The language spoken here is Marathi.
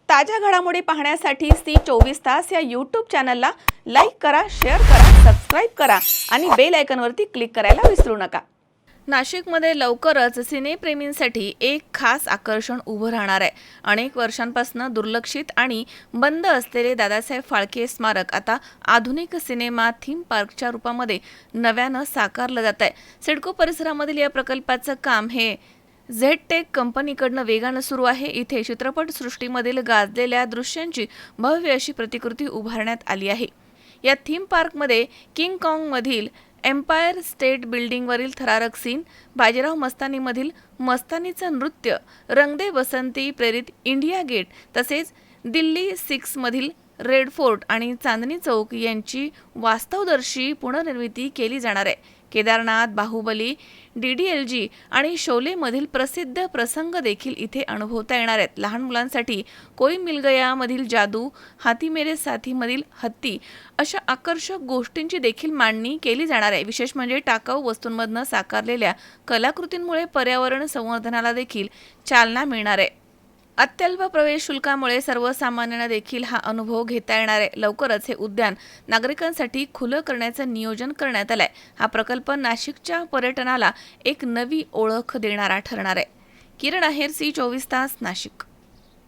ताज्या घडामोडी पाहण्यासाठी सी 24 तास या यूट्यूब चॅनलला लाईक करा, शेअर करा, सबस्क्राईब करा आणि बेल आयकॉनवरती क्लिक करायला विसरू नका। नाशिकमध्ये लवकरच सिनेप्रेमींसाठी एक खास आकर्षण उभं राहणार आहे। अनेक वर्षांपासून दुर्लक्षित आणि बंद असलेले दादासाहेब फाळके स्मारक आता आधुनिक सिनेमा थीम पार्कच्या रूपामध्ये नव्यानं साकारलं जात आहे। सिडको परिसरामधील या प्रकल्पाचं काम हे झेडटेक कंपनीकडनं वेगानं सुरू आहे। इथे चित्रपट सृष्टीमधील गाजलेल्या दृश्यांची भव्य अशी प्रतिकृती उभारण्यात आली आहे। या थीम पार्कमध्ये किंग कॉंग मधील एम्पायर स्टेट बिल्डिंगवरील थरारक सीन, बाजीराव मस्तानीमधील मस्तानीचं नृत्य, रंग दे बसंती प्रेरित इंडिया गेट तसेच दिल्ली 6 मधील रेड फोर्ट आणि चांदणी चौक यांची वास्तवदर्शी पुनर्निर्मिती केली जाणार आहे। केदारनाथ, बाहुबली, DDLG आणि शोले मधील प्रसिद्ध प्रसंग देखील इथे अनुभवता येणार आहेत। लहान मुलांसाठी कोई मिल गया मधील जादू, हाथी मेरे साथी मधील हत्ती अशा आकर्षक गोष्टींची देखील मांडणी केली जाणार आहे। विशेष म्हणजे टाकाऊ वस्तूंमधून साकारलेल्या कलाकृतींमुळे पर्यावरण संवर्धनाला देखील चालना मिळणार आहे। अत्यल्प प्रवेश शुल्कामुळे सर्वसामान्यांना देखील हा अनुभव घेता येणार आहे। लवकरच हे उद्यान नागरिकांसाठी खुलं करण्याचं नियोजन करण्यात आलंय। हा प्रकल्प नाशिकच्या पर्यटनाला एक नवी ओळख देणारा ठरणार आहे। किरण आहेर, सी 24 तास, नाशिक।